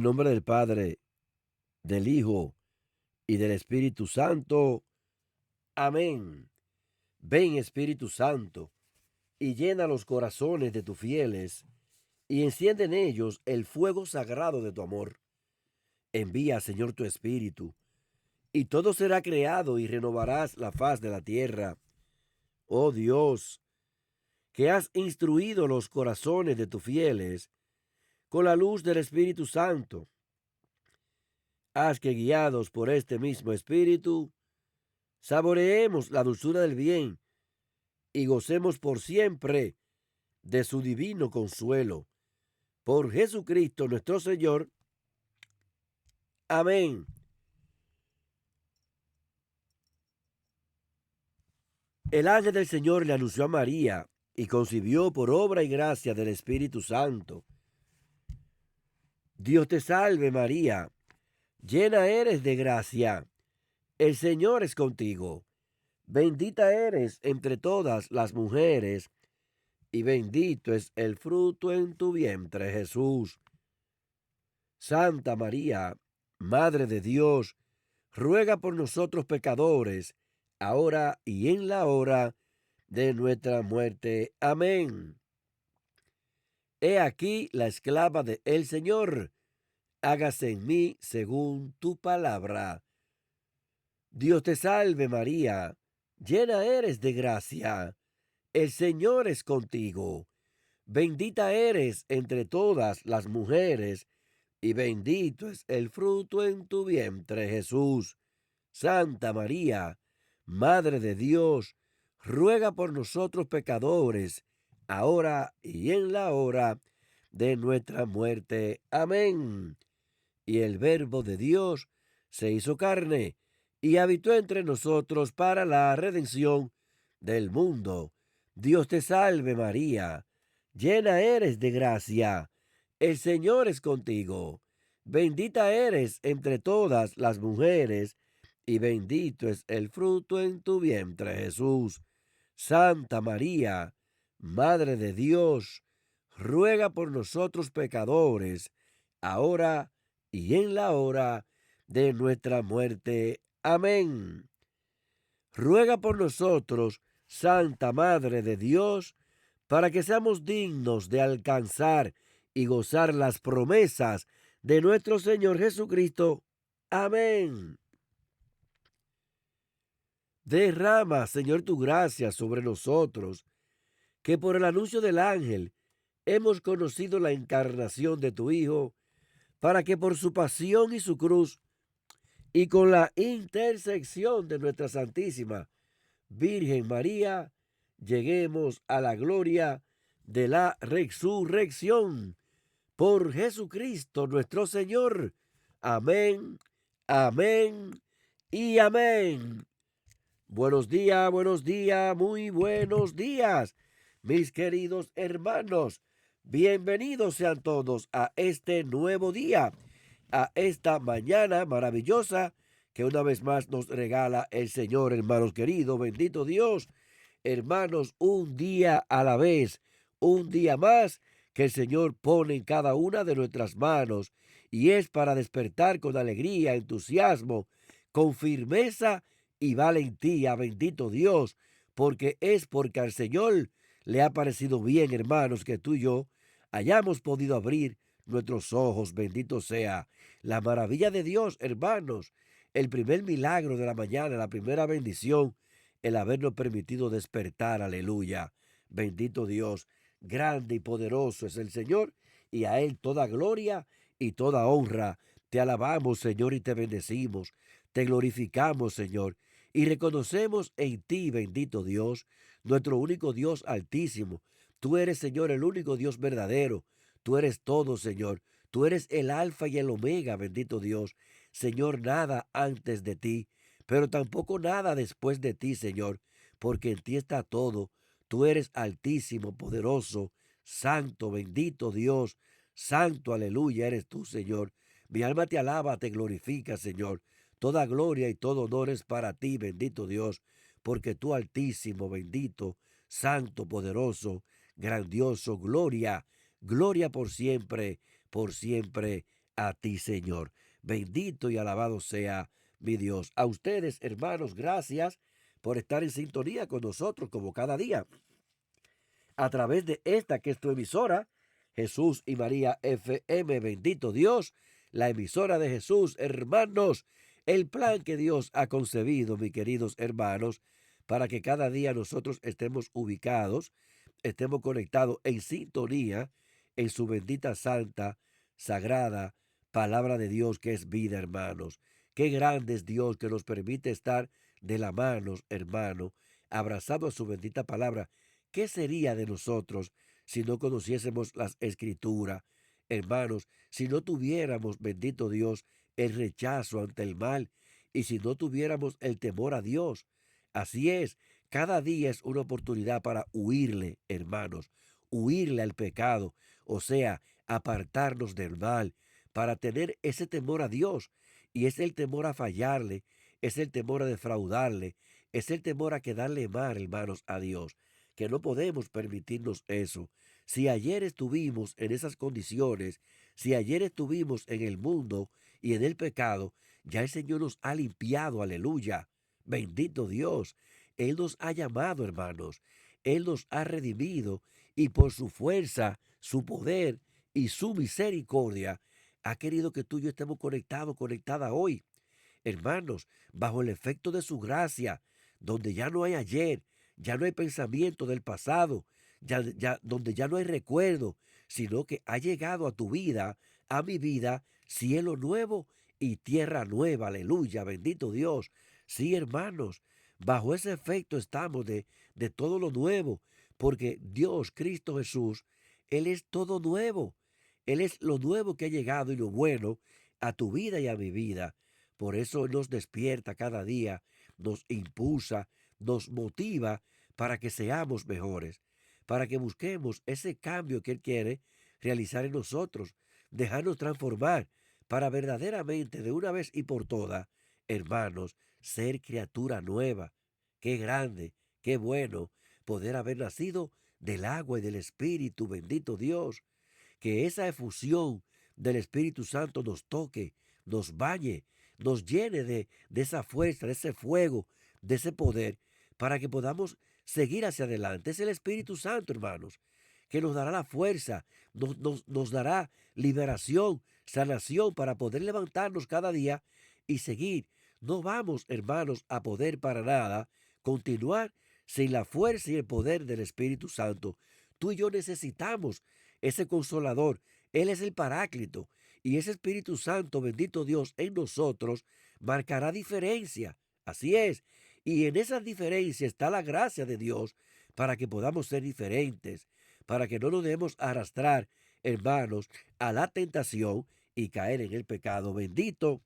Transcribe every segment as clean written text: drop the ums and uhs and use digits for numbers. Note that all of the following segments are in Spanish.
nombre del Padre, del Hijo y del Espíritu Santo. Amén. Ven, Espíritu Santo, y llena los corazones de tus fieles, y enciende en ellos el fuego sagrado de tu amor. Envía, Señor, tu Espíritu, y todo será creado y renovarás la faz de la tierra. Oh Dios, que has instruido los corazones de tus fieles con la luz del Espíritu Santo, haz que guiados por este mismo Espíritu, saboreemos la dulzura del bien y gocemos por siempre de su divino consuelo. Por Jesucristo nuestro Señor. Amén. El ángel del Señor le anunció a María y concibió por obra y gracia del Espíritu Santo. Dios te salve María, llena eres de gracia, el Señor es contigo. Bendita eres entre todas las mujeres, y bendito es el fruto en tu vientre, Jesús. Santa María, Madre de Dios, ruega por nosotros pecadores, ahora y en la hora de nuestra muerte. Amén. He aquí la esclava de el Señor, hágase en mí según tu palabra. Dios te salve María, llena eres de gracia, el Señor es contigo. Bendita eres entre todas las mujeres, y bendito es el fruto en tu vientre, Jesús. Santa María, Madre de Dios, ruega por nosotros pecadores, ahora y en la hora de nuestra muerte. Amén. Y el Verbo de Dios se hizo carne y habitó entre nosotros para la redención del mundo. Dios te salve María, llena eres de gracia, el Señor es contigo. Bendita eres entre todas las mujeres, y bendito es el fruto en tu vientre, Jesús. Santa María, Madre de Dios, ruega por nosotros pecadores, ahora y en la hora de nuestra muerte. Amén. Ruega por nosotros, Santa Madre de Dios, para que seamos dignos de alcanzar y gozar las promesas de nuestro Señor Jesucristo. Amén. Derrama, Señor, tu gracia sobre nosotros, que por el anuncio del ángel hemos conocido la encarnación de tu Hijo, para que por su pasión y su cruz, y con la intersección de nuestra Santísima Virgen María, lleguemos a la gloria de la resurrección. Por Jesucristo nuestro Señor. Amén, amén y amén. Buenos días, muy buenos días, mis queridos hermanos. Bienvenidos sean todos a este nuevo día, a esta mañana maravillosa que una vez más nos regala el Señor, hermanos queridos. Bendito Dios, hermanos, un día a la vez, un día más que el Señor pone en cada una de nuestras manos, y es para despertar con alegría, entusiasmo, con firmeza y valentía. Bendito Dios, porque al Señor le ha parecido bien, hermanos, que tú y yo hayamos podido abrir nuestros ojos. Bendito sea la maravilla de Dios, hermanos, el primer milagro de la mañana, la primera bendición, el habernos permitido despertar. Aleluya. Bendito Dios, grande y poderoso es el Señor, y a Él toda gloria y toda honra. Te alabamos, Señor, y te bendecimos. Te glorificamos, Señor, y reconocemos en ti, bendito Dios, nuestro único Dios altísimo. Tú eres, Señor, el único Dios verdadero. Tú eres todo, Señor. Tú eres el alfa y el omega, bendito Dios. Señor, nada antes de ti, pero tampoco nada después de ti, Señor, porque en ti está todo. Tú eres altísimo, poderoso, santo, bendito Dios, santo, aleluya, eres tú, Señor. Mi alma te alaba, te glorifica, Señor. Toda gloria y todo honor es para ti, bendito Dios, porque tú altísimo, bendito, santo, poderoso, grandioso, gloria, gloria por siempre, a ti, Señor. Bendito y alabado sea mi Dios. A ustedes, hermanos, gracias por estar en sintonía con nosotros como cada día a través de esta que es tu emisora, Jesús y María FM. Bendito Dios, la emisora de Jesús, hermanos, el plan que Dios ha concebido, mis queridos hermanos, para que cada día nosotros estemos ubicados, estemos conectados en sintonía en su bendita, santa, sagrada palabra de Dios que es vida, hermanos. Qué grande es Dios que nos permite estar de la mano, hermano, abrazado a su bendita palabra. ¿Qué sería de nosotros si no conociésemos las escrituras? Hermanos, si no tuviéramos, bendito Dios, el rechazo ante el mal y si no tuviéramos el temor a Dios. Así es, cada día es una oportunidad para huirle, hermanos, huirle al pecado, o sea, apartarnos del mal, para tener ese temor a Dios. Y es el temor a fallarle, es el temor a defraudarle, es el temor a quedarle mal, hermanos, a Dios, que no podemos permitirnos eso. Si ayer estuvimos en esas condiciones, si ayer estuvimos en el mundo y en el pecado, ya el Señor nos ha limpiado, aleluya. Bendito Dios. Él nos ha llamado, hermanos. Él nos ha redimido y por su fuerza, su poder y su misericordia ha querido que tú y yo estemos conectados, conectadas hoy. Hermanos, bajo el efecto de su gracia, donde ya no hay ayer, ya no hay pensamiento del pasado, donde ya no hay recuerdo, sino que ha llegado a tu vida, a mi vida, cielo nuevo y tierra nueva. Aleluya, bendito Dios. Sí, hermanos, bajo ese efecto estamos de todo lo nuevo, porque Dios, Cristo Jesús, Él es todo nuevo. Él es lo nuevo que ha llegado y lo bueno a tu vida y a mi vida. Por eso Él nos despierta cada día, nos impulsa, nos motiva para que seamos mejores, para que busquemos ese cambio que Él quiere realizar en nosotros, dejarnos transformar para verdaderamente de una vez y por todas, hermanos, ser criatura nueva. Qué grande, qué bueno poder haber nacido del agua y del Espíritu, bendito Dios. Que esa efusión del Espíritu Santo nos toque, nos bañe, nos llene de esa fuerza, de ese fuego, de ese poder, para que podamos seguir hacia adelante. Es el Espíritu Santo, hermanos, que nos dará la fuerza, nos dará liberación, sanación para poder levantarnos cada día y seguir. No vamos, hermanos, a poder para nada continuar sin la fuerza y el poder del Espíritu Santo. Tú y yo necesitamos ese consolador. Él es el Paráclito. Y ese Espíritu Santo, bendito Dios, en nosotros marcará diferencia. Así es. Y en esa diferencia está la gracia de Dios para que podamos ser diferentes, para que no nos debemos arrastrar, hermanos, a la tentación y caer en el pecado. Bendito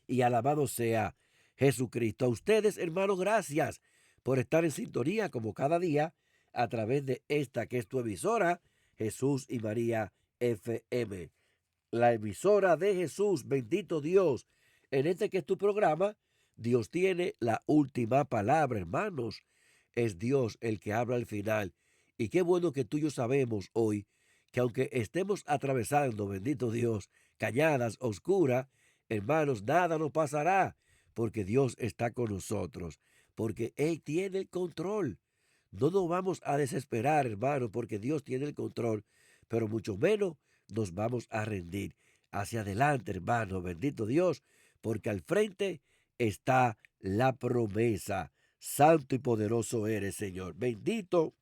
y alabado sea Jesucristo. A ustedes, hermanos, gracias por estar en sintonía como cada día a través de esta que es tu emisora, Jesús y María FM. La emisora de Jesús, bendito Dios. En este que es tu programa, Dios tiene la última palabra, hermanos. Es Dios el que habla al final. Y qué bueno que tú y yo sabemos hoy que aunque estemos atravesando, bendito Dios, cañadas oscuras, hermanos, nada nos pasará, porque Dios está con nosotros, porque Él tiene el control. No nos vamos a desesperar, hermanos, porque Dios tiene el control, pero mucho menos nos vamos a rendir. Hacia adelante, hermanos, bendito Dios, porque al frente está la promesa. Santo y poderoso eres, Señor. Bendito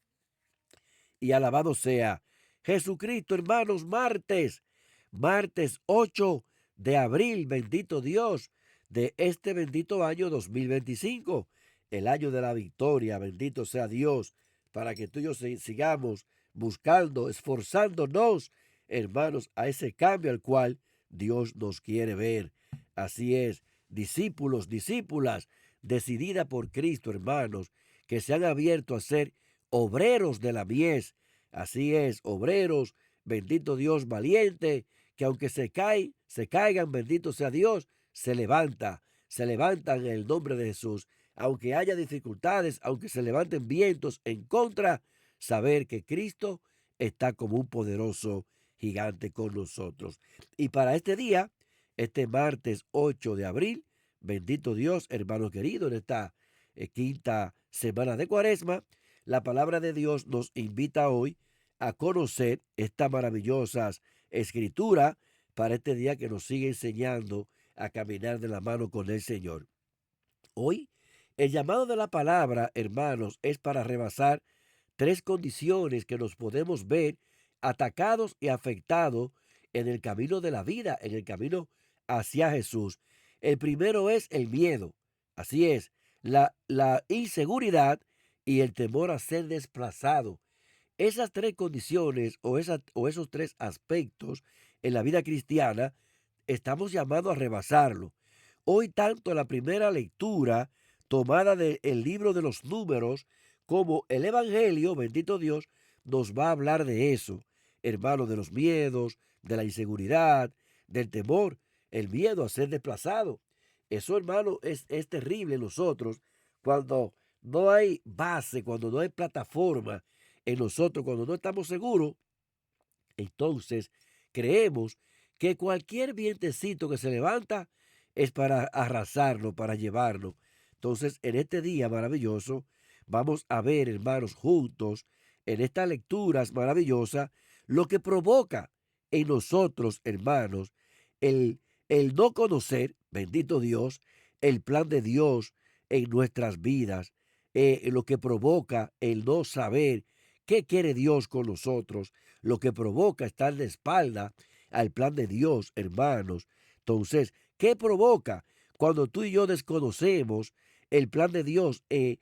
y alabado sea Jesucristo, hermanos. Martes 8 de abril, bendito Dios, de este bendito año 2025, el año de la victoria. Bendito sea Dios, para que tú y yo sigamos buscando, esforzándonos, hermanos, a ese cambio al cual Dios nos quiere ver. Así es, discípulos, discípulas, decidida por Cristo, hermanos, que se han abierto a ser obreros de la mies. Así es, obreros, bendito Dios, valiente, que aunque se caigan, bendito sea Dios, se levantan en el nombre de Jesús. Aunque haya dificultades, aunque se levanten vientos en contra, saber que Cristo está como un poderoso gigante con nosotros. Y para este día, este martes 8 de abril, bendito Dios, hermano querido, en esta quinta semana de Cuaresma, la palabra de Dios nos invita hoy a conocer esta maravillosa escritura para este día que nos sigue enseñando a caminar de la mano con el Señor. Hoy, el llamado de la palabra, hermanos, es para rebasar tres condiciones que nos podemos ver atacados y afectados en el camino de la vida, en el camino hacia Jesús. El primero es el miedo, así es, la inseguridad y el temor a ser desplazado. Esas tres condiciones o esos tres aspectos en la vida cristiana estamos llamados a rebasarlo. Hoy tanto la primera lectura tomada del libro de los Números como el Evangelio, bendito Dios, nos va a hablar de eso, hermano, de los miedos, de la inseguridad, del temor, el miedo a ser desplazado. Eso, hermano, es terrible en nosotros cuando no hay base, cuando no hay plataforma en nosotros, cuando no estamos seguros. Entonces creemos que cualquier vientecito que se levanta es para arrasarlo, para llevarlo. Entonces, en este día maravilloso, vamos a ver, hermanos, juntos, en estas lecturas maravillosas, lo que provoca en nosotros, hermanos, el no conocer, bendito Dios, el plan de Dios en nuestras vidas, lo que provoca el no saber qué quiere Dios con nosotros, lo que provoca estar de espalda al plan de Dios, hermanos. Entonces, ¿qué provoca cuando tú y yo desconocemos el plan de Dios en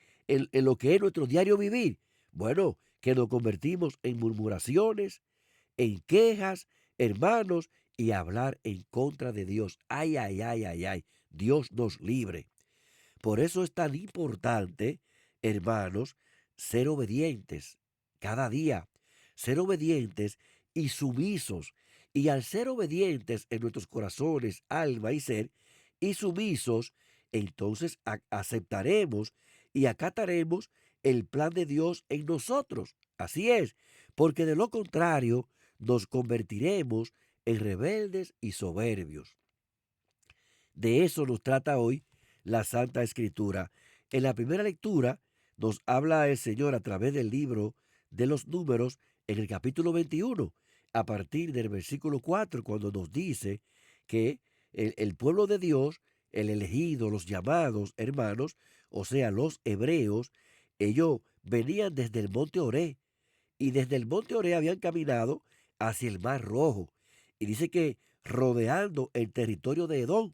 lo que es nuestro diario vivir? Bueno, que nos convertimos en murmuraciones, en quejas, hermanos, y hablar en contra de Dios. Ay, ay, ay, ay, ay. Dios nos libre. Por eso es tan importante, hermanos, ser obedientes cada día, ser obedientes y sumisos. Y al ser obedientes en nuestros corazones, alma y ser, y sumisos, entonces aceptaremos y acataremos el plan de Dios en nosotros. Así es, porque de lo contrario nos convertiremos en rebeldes y soberbios. De eso nos trata hoy la Santa Escritura. En la primera lectura nos habla el Señor a través del libro de los Números en el capítulo 21, a partir del versículo 4, cuando nos dice que el pueblo de Dios, el elegido, los llamados hermanos, o sea, los hebreos, ellos venían desde el monte Oré y desde el monte Oré habían caminado hacia el Mar Rojo. Y dice que rodeando el territorio de Edom.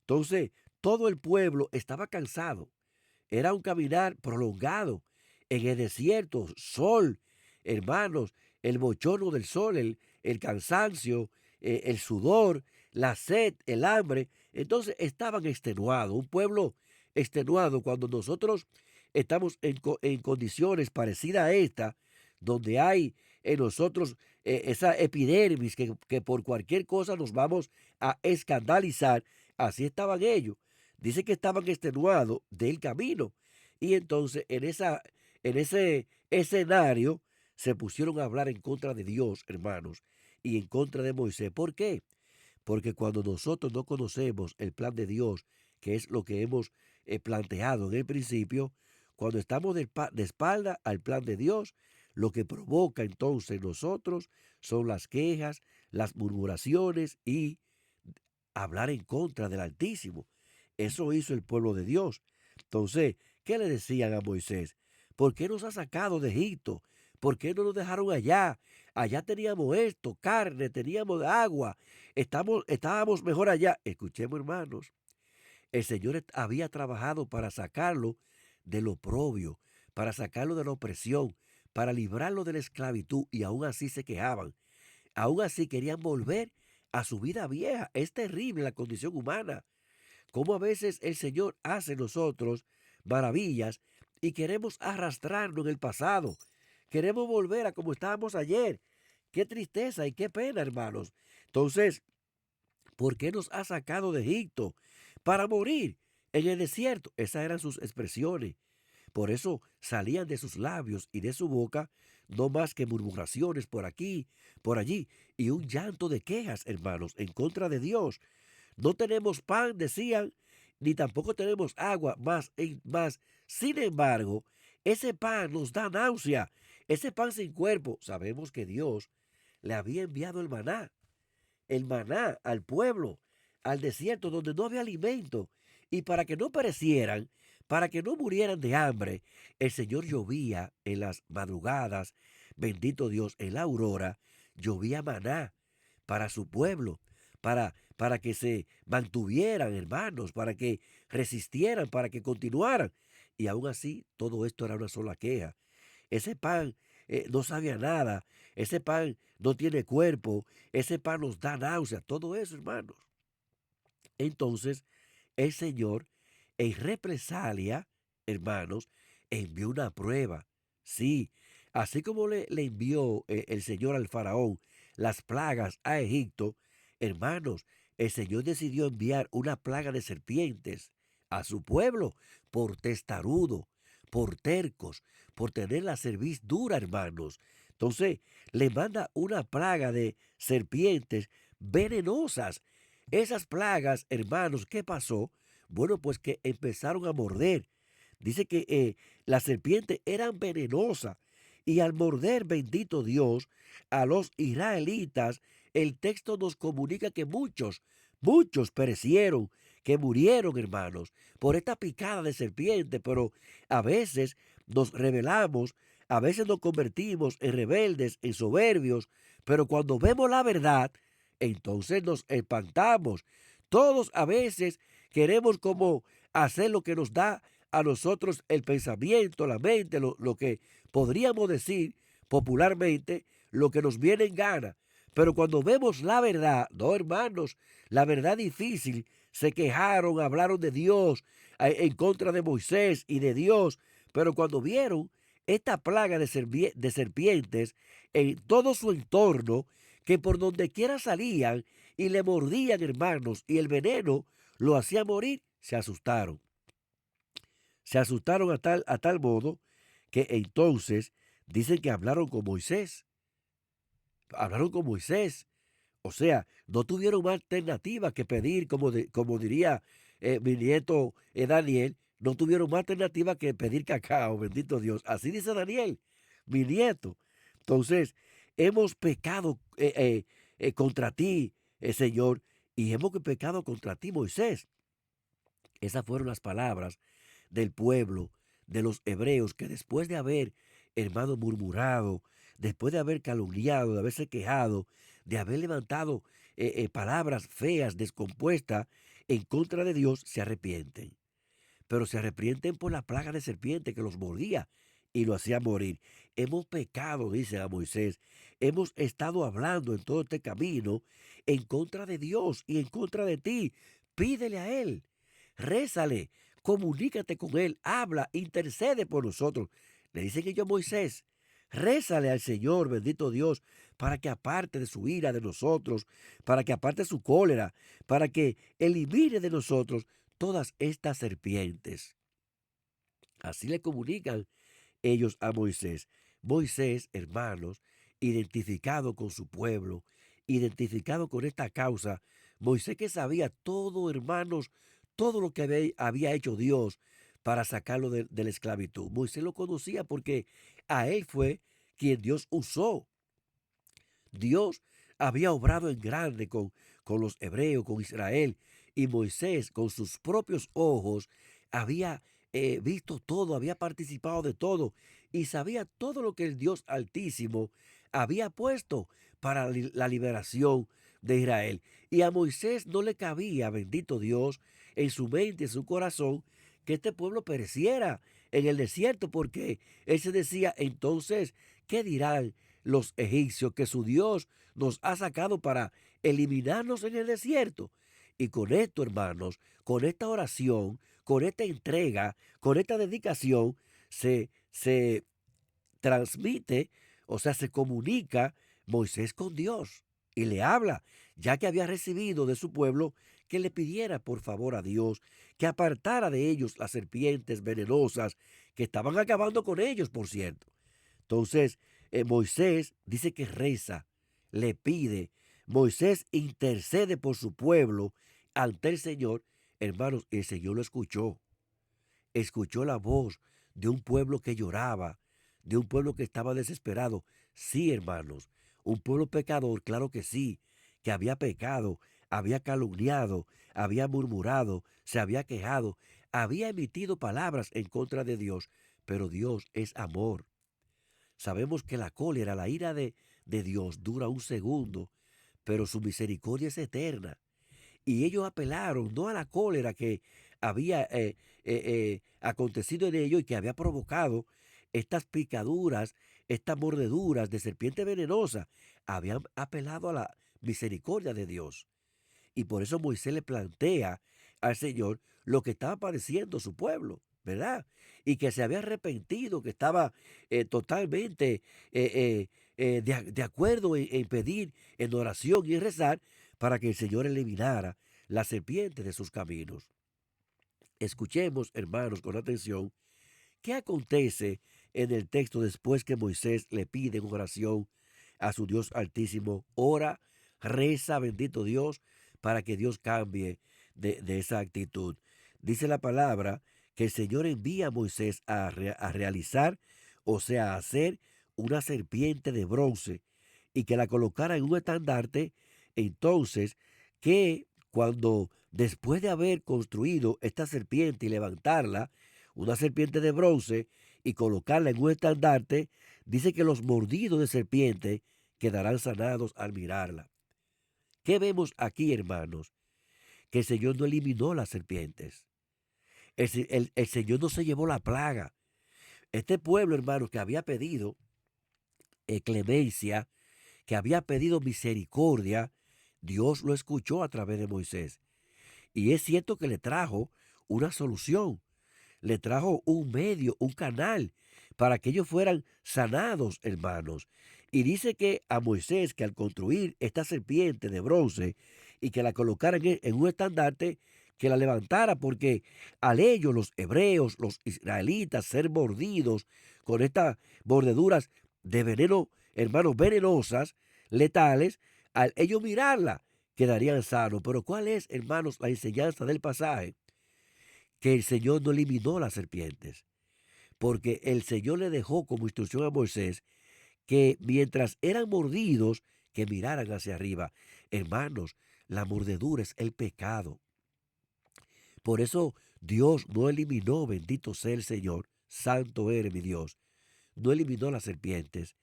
Entonces, todo el pueblo estaba cansado. Era un caminar prolongado en el desierto, sol, hermanos, el bochorno del sol, el cansancio, el sudor, la sed, el hambre. Entonces estaban extenuados, un pueblo extenuado. Cuando nosotros estamos en condiciones parecidas a esta, donde hay en nosotros esa epidermis que por cualquier cosa nos vamos a escandalizar, así estaban ellos. Dice que estaban extenuados del camino. Y entonces en ese escenario se pusieron a hablar en contra de Dios, hermanos, y en contra de Moisés. ¿Por qué? Porque cuando nosotros no conocemos el plan de Dios, que es lo que hemos planteado en el principio, cuando estamos de espalda al plan de Dios, lo que provoca entonces en nosotros son las quejas, las murmuraciones y hablar en contra del Altísimo. Eso hizo el pueblo de Dios. Entonces, ¿qué le decían a Moisés? ¿Por qué nos ha sacado de Egipto? ¿Por qué no nos dejaron allá? Allá teníamos esto, carne, teníamos agua, estábamos mejor allá. Escuchemos, hermanos, el Señor había trabajado para sacarlo del oprobio, para sacarlo de la opresión, para librarlo de la esclavitud, y aún así se quejaban. Aún así querían volver a su vida vieja. Es terrible la condición humana. Cómo a veces el Señor hace en nosotros maravillas y queremos arrastrarnos en el pasado. Queremos volver a como estábamos ayer. Qué tristeza y qué pena, hermanos. Entonces, ¿por qué nos ha sacado de Egipto? Para morir en el desierto. Esas eran sus expresiones. Por eso salían de sus labios y de su boca no más que murmuraciones por aquí, por allí, y un llanto de quejas, hermanos, en contra de Dios. No tenemos pan, decían, ni tampoco tenemos agua, más. Sin embargo, ese pan nos da náusea, ese pan sin cuerpo. Sabemos que Dios le había enviado el maná al pueblo, al desierto donde no había alimento. Y para que no perecieran, para que no murieran de hambre, el Señor llovía en las madrugadas, bendito Dios, en la aurora, llovía maná para su pueblo, para que se mantuvieran, hermanos, para que resistieran, para que continuaran. Y aún así, todo esto era una sola queja. Ese pan no sabe a nada, ese pan no tiene cuerpo, ese pan nos da náusea, todo eso, hermanos. Entonces, el Señor, en represalia, hermanos, envió una prueba. Sí, así como le envió el Señor al faraón las plagas a Egipto, hermanos, el Señor decidió enviar una plaga de serpientes a su pueblo por testarudo, por tercos, por tener la cerviz dura, hermanos. Entonces, le manda una plaga de serpientes venenosas. Esas plagas, hermanos, ¿qué pasó? Bueno, pues que empezaron a morder. Dice que las serpientes eran venenosas y al morder, bendito Dios, a los israelitas, el texto nos comunica que muchos perecieron, que murieron, hermanos, por esta picada de serpiente, pero a veces nos rebelamos, a veces nos convertimos en rebeldes, en soberbios, pero cuando vemos la verdad, entonces nos espantamos. Todos a veces queremos como hacer lo que nos da a nosotros el pensamiento, la mente, lo que podríamos decir popularmente, lo que nos viene en gana. Pero cuando vemos la verdad, no hermanos, la verdad difícil, se quejaron, hablaron de Dios en contra de Moisés y de Dios, pero cuando vieron esta plaga de serpientes en todo su entorno, que por donde quiera salían y le mordían, hermanos, y el veneno lo hacía morir, se asustaron. Se asustaron a tal modo que entonces dicen que hablaron con Moisés. Hablaron con Moisés. O sea, no tuvieron más alternativa que pedir, como diría mi nieto Daniel, no tuvieron más alternativa que pedir cacao, bendito Dios. Así dice Daniel, mi nieto. Entonces, hemos pecado contra ti, Señor, y hemos pecado contra ti, Moisés. Esas fueron las palabras del pueblo, de los hebreos, que después de haber, hermano, murmurado, después de haber calumniado, de haberse quejado, de haber levantado palabras feas, descompuestas en contra de Dios, se arrepienten. Pero se arrepienten por la plaga de serpiente que los mordía y lo hacía morir. Hemos pecado, dice a Moisés. Hemos estado hablando en todo este camino en contra de Dios y en contra de ti. Pídele a Él, rézale, comunícate con Él, habla, intercede por nosotros. Le dicen ellos a Moisés, rézale al Señor, bendito Dios, para que aparte de su ira de nosotros, para que aparte su cólera, para que elimine de nosotros todas estas serpientes. Así le comunican ellos a Moisés. Moisés, hermanos, identificado con su pueblo, identificado con esta causa, Moisés que sabía todo, hermanos, todo lo que había hecho Dios para sacarlo de la esclavitud. Moisés lo conocía porque a él fue quien Dios usó. Dios había obrado en grande con los hebreos, con Israel, y Moisés con sus propios ojos había visto todo, había participado de todo y sabía todo lo que el Dios Altísimo había puesto para la liberación de Israel. Y a Moisés no le cabía, bendito Dios, en su mente, en su corazón, que este pueblo pereciera en el desierto, porque él se decía, entonces, ¿qué dirán los egipcios que su Dios nos ha sacado para eliminarnos en el desierto? Y con esto, hermanos, con esta oración, con esta entrega, con esta dedicación, se transmite, o sea, se comunica Moisés con Dios y le habla, ya que había recibido de su pueblo que le pidiera por favor a Dios que apartara de ellos las serpientes venenosas que estaban acabando con ellos, por cierto. Entonces, Moisés dice que reza, le pide, Moisés intercede por su pueblo ante el Señor. Hermanos, el Señor lo escuchó la voz de un pueblo que lloraba, de un pueblo que estaba desesperado. Sí, hermanos, un pueblo pecador, claro que sí, que había pecado, había calumniado, había murmurado, se había quejado, había emitido palabras en contra de Dios, pero Dios es amor. Sabemos que la cólera, la ira de Dios dura un segundo, pero su misericordia es eterna. Y ellos apelaron no a la cólera que había acontecido en ellos y que había provocado estas picaduras, estas mordeduras de serpiente venenosa. Habían apelado a la misericordia de Dios. Y por eso Moisés le plantea al Señor lo que estaba padeciendo su pueblo, ¿verdad? Y que se había arrepentido, que estaba totalmente de acuerdo en pedir en oración y en rezar para que el Señor eliminara la serpiente de sus caminos. Escuchemos, hermanos, con atención, qué acontece en el texto después que Moisés le pide en oración a su Dios Altísimo, ora, reza, bendito Dios, para que Dios cambie de esa actitud. Dice la palabra que el Señor envía a Moisés a realizar, o sea, a hacer una serpiente de bronce y que la colocara en un estandarte. Entonces, que cuando después de haber construido esta serpiente y levantarla, una serpiente de bronce, y colocarla en un estandarte, dice que los mordidos de serpiente quedarán sanados al mirarla. ¿Qué vemos aquí, hermanos? Que el Señor no eliminó las serpientes. El Señor no se llevó la plaga. Este pueblo, hermanos, que había pedido clemencia, que había pedido misericordia, Dios lo escuchó a través de Moisés. Y es cierto que le trajo una solución, le trajo un medio, un canal, para que ellos fueran sanados, hermanos. Y dice que a Moisés, que al construir esta serpiente de bronce y que la colocara en un estandarte, que la levantara, porque al ellos, los hebreos, los israelitas, ser mordidos con estas mordeduras de veneno, hermanos, venenosas, letales, al ellos mirarla, quedarían sanos. Pero ¿cuál es, hermanos, la enseñanza del pasaje? Que el Señor no eliminó las serpientes, porque el Señor le dejó como instrucción a Moisés que mientras eran mordidos, que miraran hacia arriba. Hermanos, la mordedura es el pecado. Por eso Dios no eliminó, bendito sea el Señor, santo eres mi Dios, no eliminó las serpientes.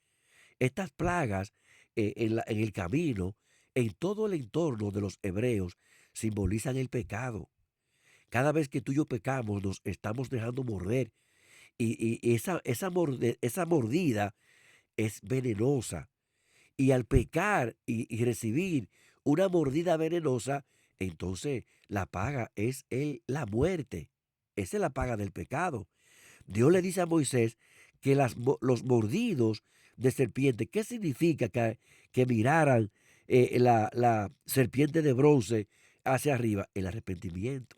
Estas plagas en el camino, en todo el entorno de los hebreos, simbolizan el pecado. Cada vez que tú y yo pecamos, nos estamos dejando morder. Y esa mordida es venenosa. Y al pecar y recibir una mordida venenosa, entonces la paga es la muerte. Esa es la paga del pecado. Dios le dice a Moisés que los mordidos de serpiente, ¿qué significa que miraran la serpiente de bronce hacia arriba? El arrepentimiento,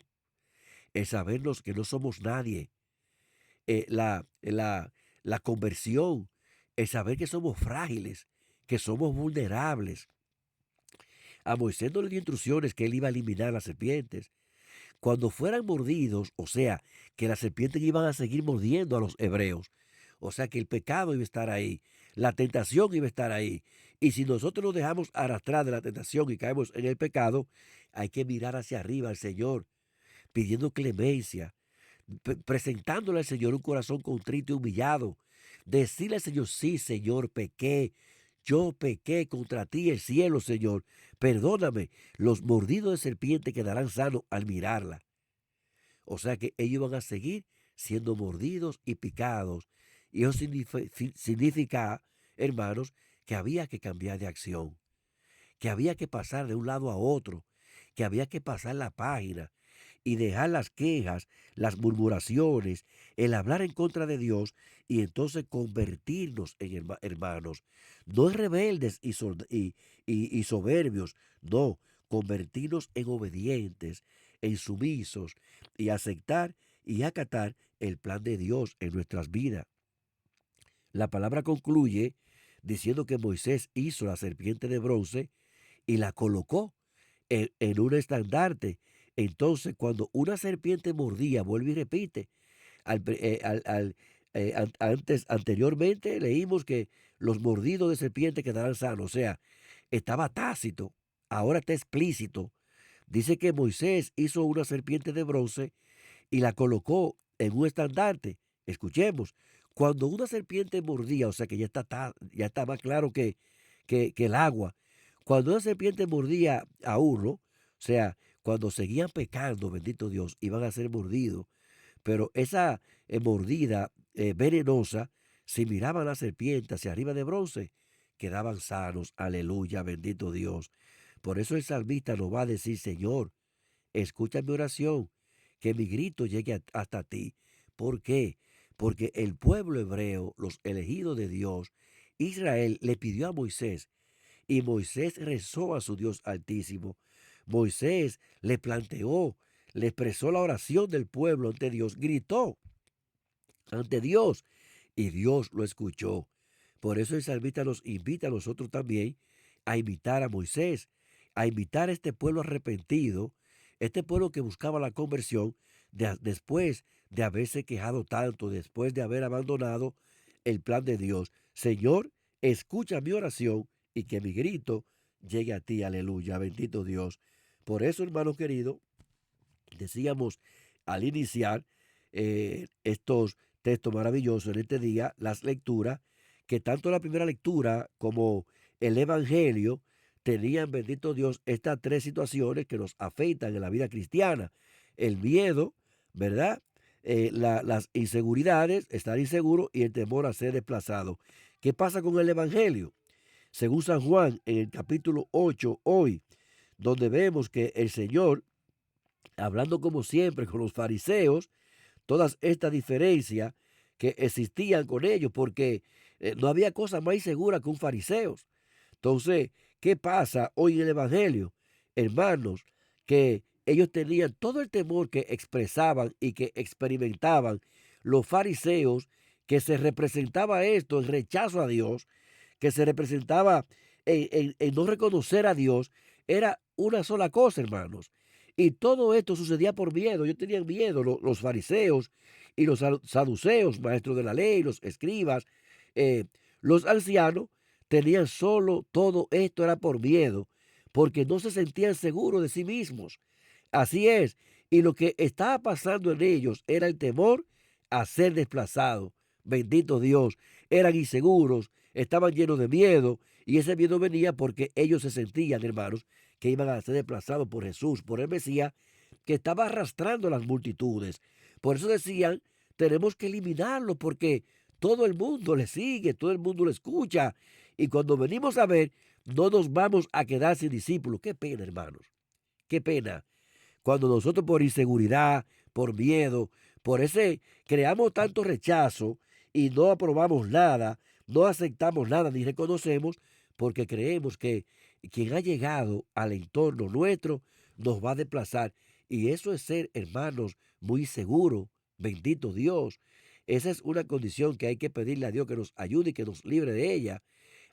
el sabernos que no somos nadie, la conversión, el saber que somos frágiles, que somos vulnerables. A Moisés no le dio instrucciones que él iba a eliminar las serpientes. Cuando fueran mordidos, o sea, que las serpientes iban a seguir mordiendo a los hebreos, o sea que el pecado iba a estar ahí, la tentación iba a estar ahí. Y si nosotros nos dejamos arrastrar de la tentación y caemos en el pecado, hay que mirar hacia arriba al Señor, pidiendo clemencia, presentándole al Señor un corazón contrito y humillado. Decirle al Señor, sí, Señor, pequé. Yo pequé contra ti, el cielo, Señor. Perdóname. Los mordidos de serpiente quedarán sanos al mirarla. O sea que ellos van a seguir siendo mordidos y picados. Y eso significa, hermanos, que había que cambiar de acción, que había que pasar de un lado a otro, que había que pasar la página y dejar las quejas, las murmuraciones, el hablar en contra de Dios y entonces convertirnos en hermanos, no en rebeldes y soberbios, no, convertirnos en obedientes, en sumisos y aceptar y acatar el plan de Dios en nuestras vidas. La palabra concluye diciendo que Moisés hizo la serpiente de bronce y la colocó en un estandarte. Entonces, cuando una serpiente mordía, vuelve y repite, anteriormente leímos que los mordidos de serpiente quedarán sanos, o sea, estaba tácito, ahora está explícito. Dice que Moisés hizo una serpiente de bronce y la colocó en un estandarte. Escuchemos, cuando una serpiente mordía, o sea que ya está más claro que el agua, cuando una serpiente mordía a uno, o sea, cuando seguían pecando, bendito Dios, iban a ser mordidos, pero esa mordida venenosa, si miraban la serpiente hacia arriba de bronce, quedaban sanos. Aleluya, bendito Dios. Por eso el salmista nos va a decir, Señor, escucha mi oración, que mi grito llegue hasta ti. ¿Por qué? Porque el pueblo hebreo, los elegidos de Dios, Israel le pidió a Moisés y Moisés rezó a su Dios altísimo. Moisés le planteó, le expresó la oración del pueblo ante Dios, gritó ante Dios y Dios lo escuchó. Por eso el salmista nos invita a nosotros también a imitar a Moisés, a imitar a este pueblo arrepentido, este pueblo que buscaba la conversión después de haberse quejado tanto, después de haber abandonado el plan de Dios. Señor, escucha mi oración y que mi grito llegue a ti. Aleluya, bendito Dios. Por eso, hermano querido, decíamos al iniciar estos textos maravillosos en este día, las lecturas, que tanto la primera lectura como el Evangelio tenían, bendito Dios, estas tres situaciones que nos afectan en la vida cristiana. El miedo, ¿verdad? Las inseguridades, estar inseguro y el temor a ser desplazado. ¿Qué pasa con el Evangelio? Según San Juan, en el capítulo 8 hoy, donde vemos que el Señor, hablando como siempre con los fariseos, todas estas diferencias que existían con ellos, porque no había cosa más insegura que un fariseo. Entonces, ¿qué pasa hoy en el Evangelio? Hermanos, que ellos tenían todo el temor que expresaban y que experimentaban los fariseos, que se representaba esto, el rechazo a Dios, que se representaba en no reconocer a Dios, era una sola cosa, hermanos. Y todo esto sucedía por miedo. Ellos tenían miedo, los fariseos y los saduceos, maestros de la ley, los escribas, eh, los ancianos, tenían solo todo esto era por miedo, porque no se sentían seguros de sí mismos. Así es. Y lo que estaba pasando en ellos era el temor a ser desplazados. Bendito Dios. Eran inseguros, estaban llenos de miedo. Y ese miedo venía porque ellos se sentían, hermanos, que iban a ser desplazados por Jesús, por el Mesías, que estaba arrastrando las multitudes. Por eso decían, tenemos que eliminarlo porque todo el mundo le sigue, todo el mundo le escucha. Y cuando venimos a ver, no nos vamos a quedar sin discípulos. Qué pena, hermanos. Qué pena. Cuando nosotros por inseguridad, por miedo, por ese, creamos tanto rechazo y no aprobamos nada, no aceptamos nada ni reconocemos, porque creemos que quien ha llegado al entorno nuestro nos va a desplazar. Y eso es ser, hermanos, muy seguro. Bendito Dios. Esa es una condición que hay que pedirle a Dios que nos ayude y que nos libre de ella,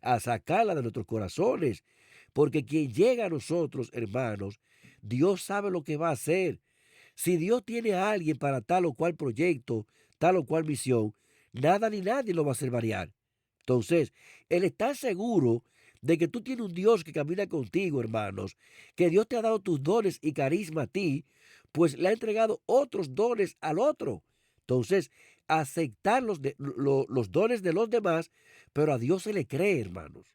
a sacarla de nuestros corazones. Porque quien llega a nosotros, hermanos, Dios sabe lo que va a hacer. Si Dios tiene a alguien para tal o cual proyecto, tal o cual misión, nada ni nadie lo va a hacer variar. Entonces, el estar seguro de que tú tienes un Dios que camina contigo, hermanos, que Dios te ha dado tus dones y carisma a ti, pues le ha entregado otros dones al otro. Entonces, aceptar los dones de los demás, pero a Dios se le cree, hermanos.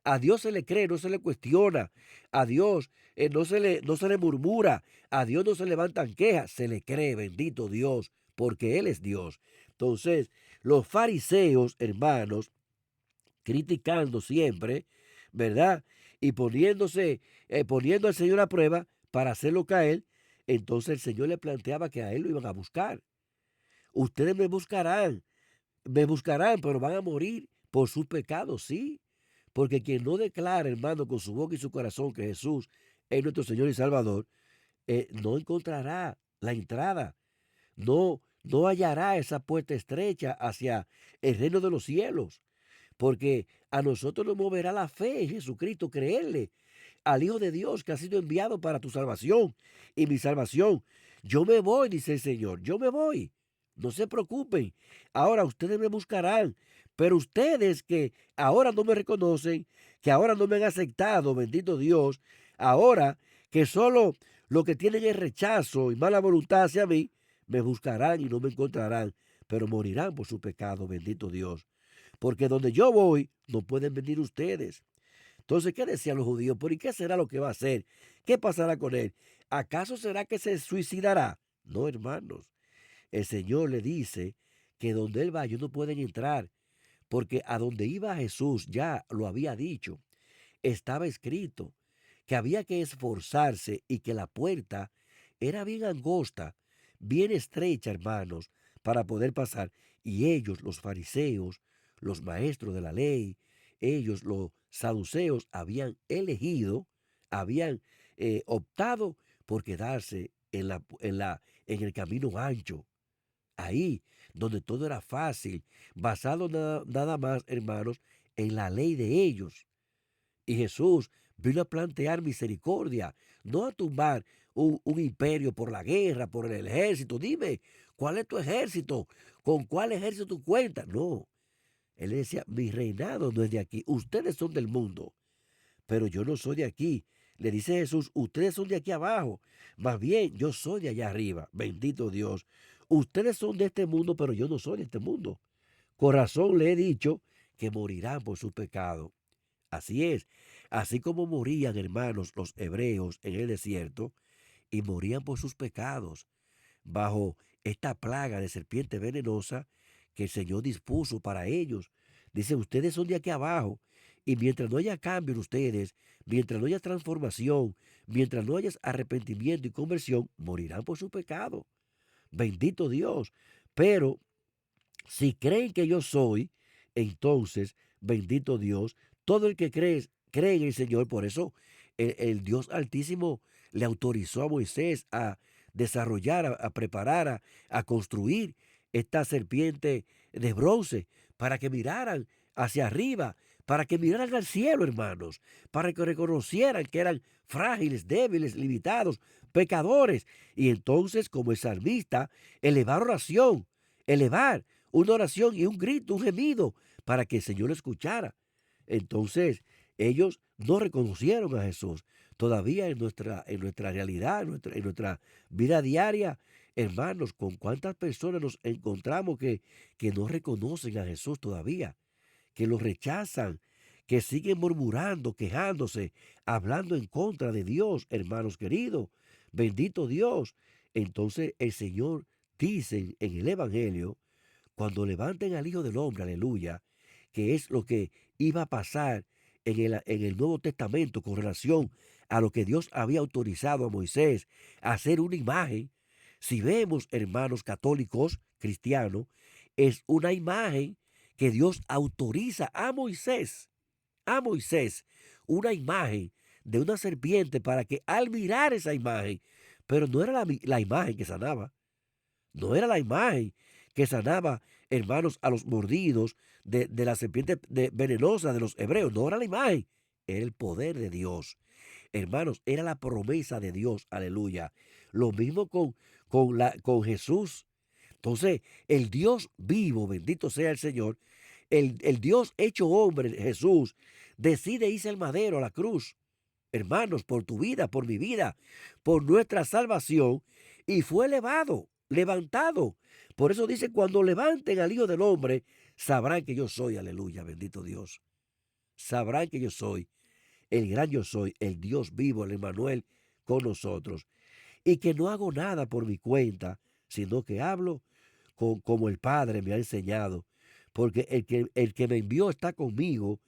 A Dios se le cree, no se le cuestiona. A Dios no se le murmura. A Dios no se levantan quejas. Se le cree, bendito Dios, porque Él es Dios. Entonces, los fariseos, hermanos, criticando siempre, ¿verdad? Y poniendo al Señor a prueba para hacerlo caer, entonces el Señor le planteaba que a Él lo iban a buscar. Ustedes me buscarán, pero van a morir por sus pecados, sí. Porque quien no declara, hermano, con su boca y su corazón que Jesús es nuestro Señor y Salvador, no encontrará la entrada. No, no hallará esa puerta estrecha hacia el reino de los cielos, porque a nosotros nos moverá la fe en Jesucristo, creerle al Hijo de Dios que ha sido enviado para tu salvación y mi salvación. Yo me voy, dice el Señor, yo me voy. No se preocupen. Ahora ustedes me buscarán, pero ustedes que ahora no me reconocen, que ahora no me han aceptado, bendito Dios, ahora que solo lo que tienen es rechazo y mala voluntad hacia mí, me buscarán y no me encontrarán, pero morirán por su pecado, bendito Dios. Porque donde yo voy, no pueden venir ustedes. Entonces, ¿qué decían los judíos? ¿Por qué será lo que va a hacer? ¿Qué pasará con él? ¿Acaso será que se suicidará? No, hermanos. El Señor le dice que donde él va, ellos no pueden entrar, porque a donde iba Jesús ya lo había dicho. Estaba escrito que había que esforzarse y que la puerta era bien angosta, bien estrecha, hermanos, para poder pasar. Y ellos, los fariseos, los maestros de la ley, ellos, los saduceos, habían elegido, habían optado por quedarse en el camino ancho, ahí donde todo era fácil, basado nada más, hermanos, en la ley de ellos. Y Jesús vino a plantear misericordia, no a tumbar un imperio por la guerra, por el ejército. Dime, ¿cuál es tu ejército? ¿Con cuál ejército tú cuentas? No, él decía, mi reinado no es de aquí. Ustedes son del mundo, pero yo no soy de aquí. Le dice Jesús, ustedes son de aquí abajo. Más bien, yo soy de allá arriba. Bendito Dios. Ustedes son de este mundo, pero yo no soy de este mundo. Con razón le he dicho que morirán por su pecado. Así es, así como morían, hermanos, los hebreos en el desierto y morían por sus pecados bajo esta plaga de serpiente venenosa que el Señor dispuso para ellos. Dice, ustedes son de aquí abajo y mientras no haya cambio en ustedes, mientras no haya transformación, mientras no haya arrepentimiento y conversión, morirán por su pecado. Bendito Dios. Pero si creen que yo soy, entonces, bendito Dios, todo el que cree en el Señor. Por eso el Dios Altísimo le autorizó a Moisés a desarrollar, a preparar, a construir esta serpiente de bronce para que miraran hacia arriba, para que miraran al cielo, hermanos, para que reconocieran que eran frágiles, débiles, limitados, pecadores. Y entonces, como el salmista, elevar oración, elevar una oración y un grito, un gemido, para que el Señor lo escuchara. Entonces, ellos no reconocieron a Jesús. Todavía en nuestra realidad, en nuestra vida diaria, hermanos, con cuántas personas nos encontramos que no reconocen a Jesús todavía, que lo rechazan, que siguen murmurando, quejándose, hablando en contra de Dios, hermanos queridos. Bendito Dios. Entonces el Señor dice en el Evangelio, cuando levanten al Hijo del Hombre, aleluya, que es lo que iba a pasar en el Nuevo Testamento con relación a lo que Dios había autorizado a Moisés a hacer una imagen. Si vemos, hermanos católicos, cristianos, es una imagen que Dios autoriza a Moisés, una imagen de una serpiente para que al mirar esa imagen, pero no era la imagen que sanaba, no era la imagen que sanaba, hermanos, a los mordidos de la serpiente venenosa de los hebreos. No era la imagen, era el poder de Dios. Hermanos, era la promesa de Dios. Aleluya. Lo mismo con Jesús. Entonces, el Dios vivo, bendito sea el Señor, el Dios hecho hombre, Jesús, decide irse al madero, a la cruz, hermanos, por tu vida, por mi vida, por nuestra salvación, y fue elevado, levantado. Por eso dice, cuando levanten al Hijo del Hombre, sabrán que yo soy, aleluya, bendito Dios. Sabrán que yo soy, el gran yo soy, el Dios vivo, el Emmanuel con nosotros. Y que no hago nada por mi cuenta, sino que hablo como el Padre me ha enseñado. Porque el que me envió está conmigo,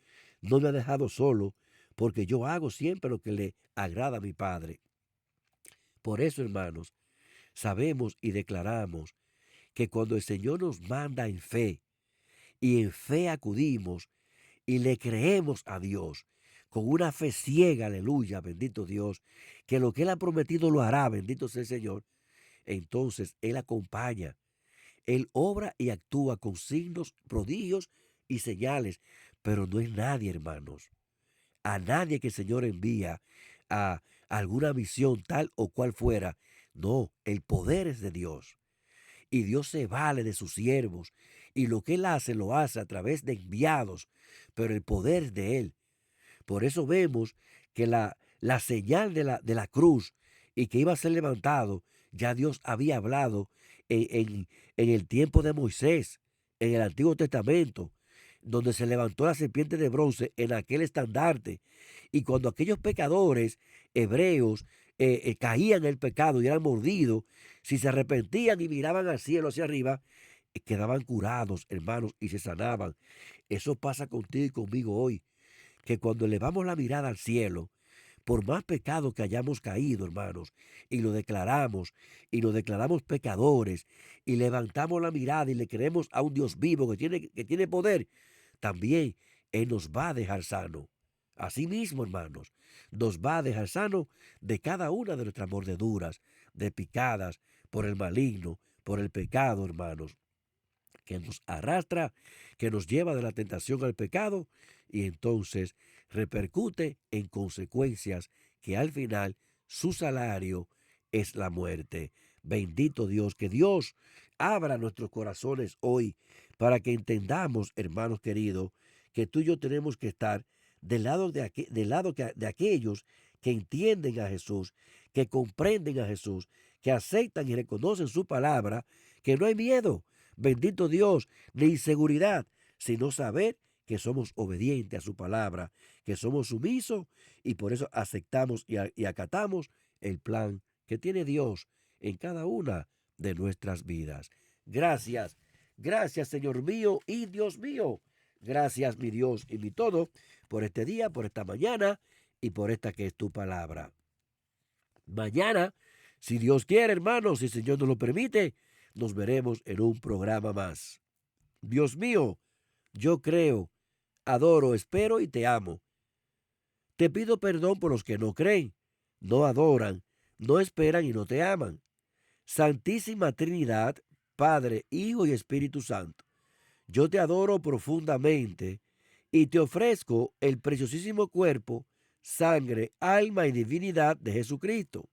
no me ha dejado solo, porque yo hago siempre lo que le agrada a mi Padre. Por eso, hermanos, sabemos y declaramos que cuando el Señor nos manda en fe, y en fe acudimos y le creemos a Dios, con una fe ciega, aleluya, bendito Dios, que lo que Él ha prometido lo hará, bendito sea el Señor, entonces Él acompaña. Él obra y actúa con signos, prodigios y señales, pero no es nadie, hermanos. A nadie que el Señor envía a alguna misión tal o cual fuera. No, el poder es de Dios. Y Dios se vale de sus siervos. Y lo que Él hace, lo hace a través de enviados. Pero el poder es de Él. Por eso vemos que la señal de la cruz y que iba a ser levantado, ya Dios había hablado en el tiempo de Moisés, en el Antiguo Testamento, donde se levantó la serpiente de bronce en aquel estandarte. Y cuando aquellos pecadores hebreos caían en el pecado y eran mordidos, si se arrepentían y miraban al cielo hacia arriba, quedaban curados, hermanos, y se sanaban. Eso pasa contigo y conmigo hoy, que cuando elevamos la mirada al cielo, por más pecado que hayamos caído, hermanos, y lo declaramos, y nos declaramos pecadores, y levantamos la mirada y le creemos a un Dios vivo que tiene poder, también Él nos va a dejar sano. Así mismo, hermanos, nos va a dejar sano de cada una de nuestras mordeduras, de picadas por el maligno, por el pecado, hermanos, que nos arrastra, que nos lleva de la tentación al pecado y entonces repercute en consecuencias que al final su salario es la muerte. Bendito Dios, que Dios abra nuestros corazones hoy para que entendamos, hermanos queridos, que tú y yo tenemos que estar del lado de aquellos que entienden a Jesús, que comprenden a Jesús, que aceptan y reconocen su palabra, que no hay miedo, bendito Dios, ni inseguridad, sino saber que somos obedientes a su palabra, que somos sumisos y por eso aceptamos y acatamos el plan que tiene Dios en cada una de nuestras vidas. Gracias, gracias Señor mío y Dios mío. Gracias mi Dios y mi todo por este día, por esta mañana y por esta que es tu palabra. Mañana, si Dios quiere, hermanos, si el Señor nos lo permite, nos veremos en un programa más. Dios mío, yo creo, adoro, espero y te amo. Te pido perdón por los que no creen, no adoran, no esperan y no te aman. Santísima Trinidad, Padre, Hijo y Espíritu Santo, yo te adoro profundamente y te ofrezco el preciosísimo cuerpo, sangre, alma y divinidad de Jesucristo,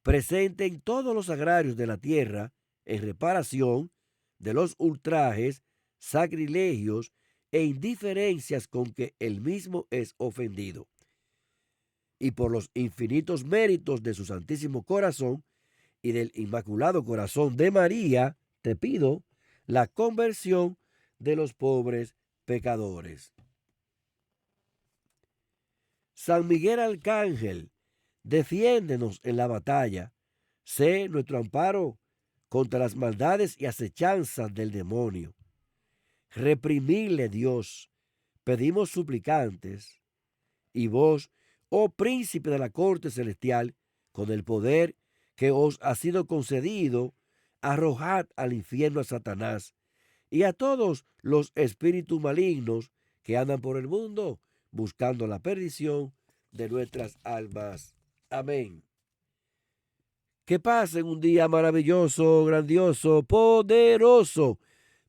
presente en todos los agrarios de la tierra, en reparación de los ultrajes, sacrilegios e indiferencias con que el mismo es ofendido. Y por los infinitos méritos de su Santísimo Corazón y del Inmaculado Corazón de María, te pido la conversión de los pobres pecadores. San Miguel Arcángel, defiéndenos en la batalla. Sé nuestro amparo contra las maldades y acechanzas del demonio. Reprimidle, Dios, pedimos suplicantes. Y vos, oh príncipe de la corte celestial, con el poder que os ha sido concedido, arrojad al infierno a Satanás y a todos los espíritus malignos que andan por el mundo buscando la perdición de nuestras almas. Amén. Que pasen un día maravilloso, grandioso, poderoso,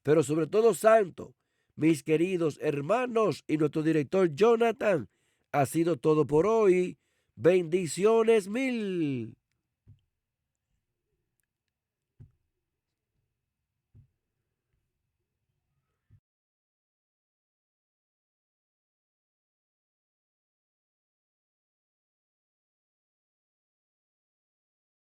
pero sobre todo santo. Mis queridos hermanos y nuestro director Jonathan, ha sido todo por hoy. Bendiciones mil.